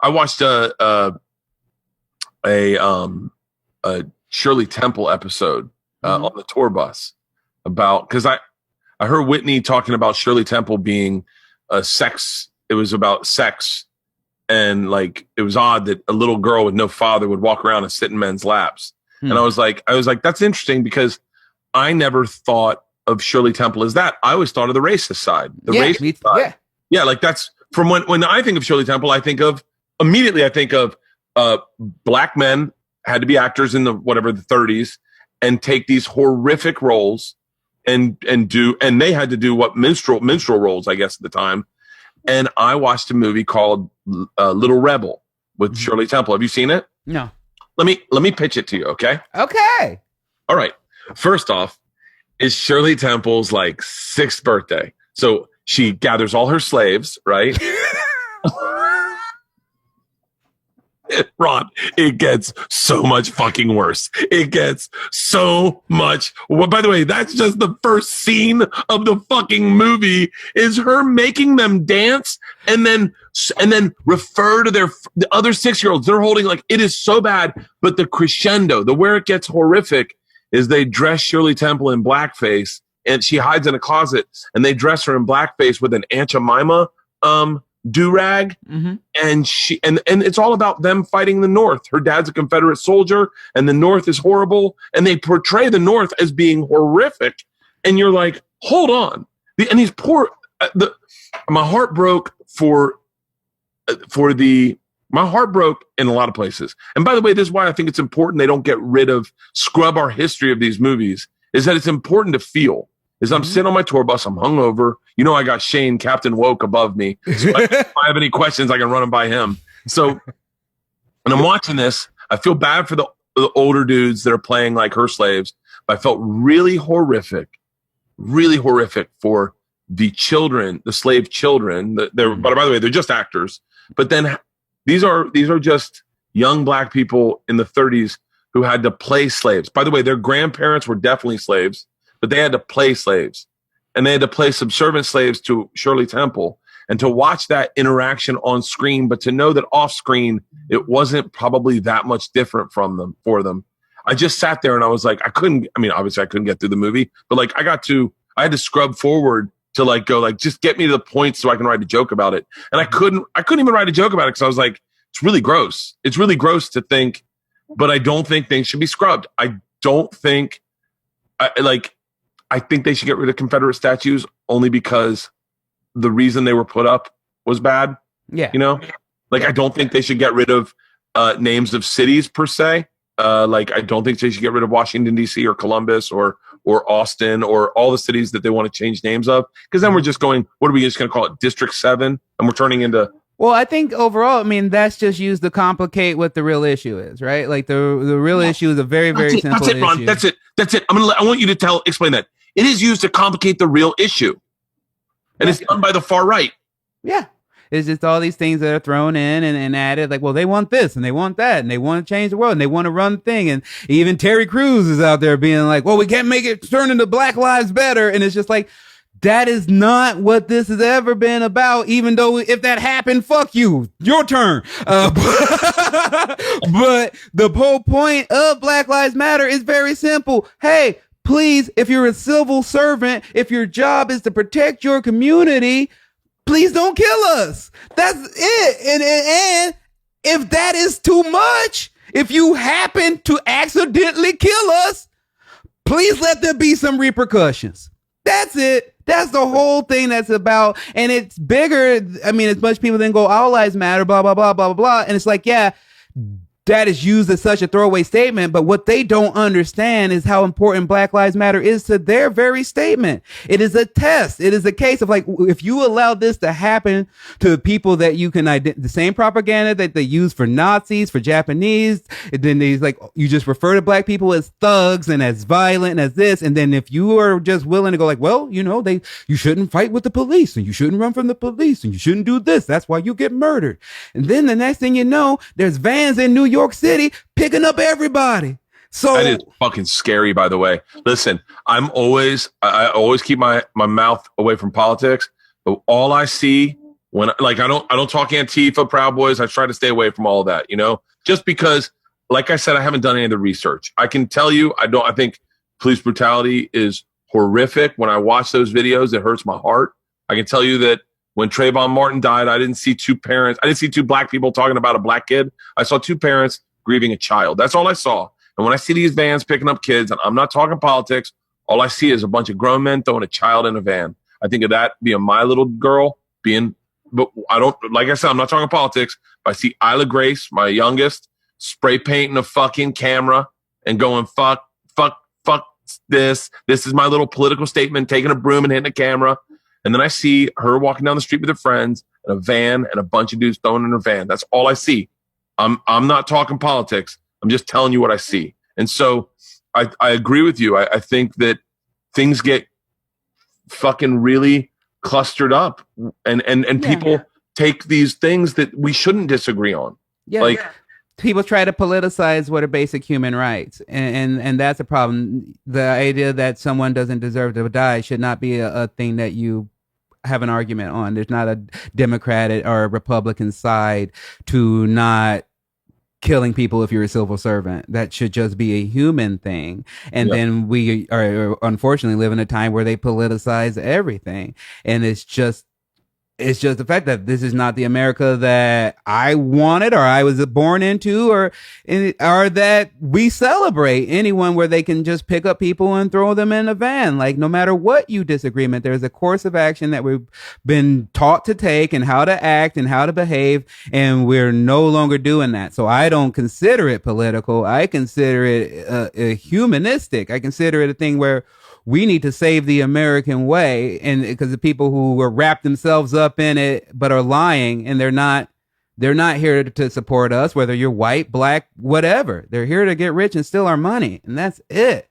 I watched a Shirley Temple episode on the tour bus about, because I heard Whitney talking about Shirley Temple being sex. It was about sex, and like it was odd that a little girl with no father would walk around and sit in men's laps. And I was like, that's interesting, because I never thought of Shirley Temple as that. I always thought of the racist side, racist side. Yeah, like that's from when I think of Shirley Temple, I think of black men had to be actors in the 30s and take these horrific roles and they had to do what minstrel roles, I guess, at the time. And I watched a movie called Little Rebel with Shirley Temple. Have you seen it? No. Let me pitch it to you, okay? Okay. All right. First off, it's Shirley Temple's like 6th birthday. So she gathers all her slaves, right? Ron, it gets so much fucking worse. It gets so much. Well, by the way, that's just the first scene of the fucking movie, is her making them dance and then refer to the other 6-year-olds. They're holding, like, it is so bad. But the crescendo, where it gets horrific, is they dress Shirley Temple in blackface, and she hides in a closet, and they dress her in blackface with an Aunt Jemima do-rag, and it's all about them fighting the North. Her dad's a Confederate soldier, and the North is horrible, and they portray the North as being horrific, and you're like, hold on. And these poor my heart broke my heart broke in a lot of places. And by the way, this is why I think it's important they don't get rid of, scrub our history of these movies, is that it's important to feel. Is I'm sitting on my tour bus, I'm hungover. You know, I got Shane, Captain Woke, above me. So if I have any questions, I can run them by him. So when I'm watching this, I feel bad for the older dudes that are playing like her slaves, but I felt really horrific for the children, the slave children. But by the way, they're just actors. But then these are just young black people in the 30s who had to play slaves. By the way, their grandparents were definitely slaves, but they had to play slaves, and they had to play subservient slaves to Shirley Temple, and to watch that interaction on screen, but to know that off screen, it wasn't probably that much different for them. I just sat there and I was like, obviously I couldn't get through the movie, but like I had to scrub forward to like go like, just get me to the point so I can write a joke about it. And I couldn't even write a joke about it, because I was like, it's really gross. It's really gross to think, but I don't think things should be scrubbed. I think they should get rid of Confederate statues, only because the reason they were put up was bad. Yeah. You know, like, I don't think they should get rid of names of cities per se. Like, I don't think they should get rid of Washington, D.C. or Columbus or Austin or all the cities that they want to change names of. Because then we're just going, what are we just going to call it? District 7? And we're turning into... Well, I think overall, that's just used to complicate what the real issue is, right? Like the real issue is a very, very simple issue. Ron. That's it. I want you to explain that. It is used to complicate the real issue. And it's done by the far right. Yeah. It's just all these things that are thrown in and added, like, well, they want this and they want that and they want to change the world and they want to run the thing. And even Terry Crews is out there being like, well, we can't make it turn into Black Lives Better. And it's just like, that is not what this has ever been about, even though if that happened, fuck you, your turn. But the whole point of Black Lives Matter is very simple. Hey, please, if you're a civil servant, if your job is to protect your community, please don't kill us. That's it. And if that is too much, if you happen to accidentally kill us, please let there be some repercussions. That's it. That's the whole thing that's about. And it's bigger. As much people then go, all lives matter, blah, blah, blah, blah, blah, blah. And it's like, yeah, that is used as such a throwaway statement. But what they don't understand is how important Black Lives Matter is to their very statement. It is a test. It is a case of like, if you allow this to happen to people that you can the same propaganda that they use for Nazis, for Japanese, and then they like, you just refer to black people as thugs and as violent and as this. And then if you are just willing to go like, well, you shouldn't fight with the police and you shouldn't run from the police and you shouldn't do this. That's why you get murdered. And then the next thing you know, there's vans in New York City picking up everybody. So that is fucking scary, by the way. Listen, I always keep my mouth away from politics, but all I see When like I don't talk Antifa, Proud Boys. I try to stay away from all of that, you know, just because, like I said, I haven't done any of the research. I can tell you, I think police brutality is horrific. When I watch those videos, it hurts my heart. I can tell you that when Trayvon Martin died, I didn't see two black people talking about a black kid. I saw two parents grieving a child. That's all I saw. And when I see these vans picking up kids, and I'm not talking politics, all I see is a bunch of grown men throwing a child in a van. I think of that being my little girl being, but I don't, like I said, I'm not talking politics. If I see Isla Grace, my youngest, spray painting a fucking camera and going, fuck this. This is my little political statement, taking a broom and hitting a camera. And then I see her walking down the street with her friends in a van and a bunch of dudes throwing in her van. That's all I see. I'm not talking politics. I'm just telling you what I see. And so I agree with you. I think that things get fucking really clustered up and people take these things that we shouldn't disagree on. Yeah. Like, people try to politicize what are basic human rights, and that's a problem. The idea that someone doesn't deserve to die should not be a thing that you have an argument on. There's not a Democratic or a Republican side to not killing people if you're a civil servant. That should just be a human thing. And then we are unfortunately live in a time where they politicize everything, and it's just the fact that this is not the America that I wanted or I was born into, or that we celebrate anyone where they can just pick up people and throw them in a van. Like, no matter what you disagreement, there's a course of action that we've been taught to take and how to act and how to behave. And we're no longer doing that. So I don't consider it political. I consider it humanistic. I consider it a thing where we need to save the American way, and because the people who are wrapped themselves up in it but are lying, and they're not here to support us, whether you're white, black, whatever. They're here to get rich and steal our money, and that's it.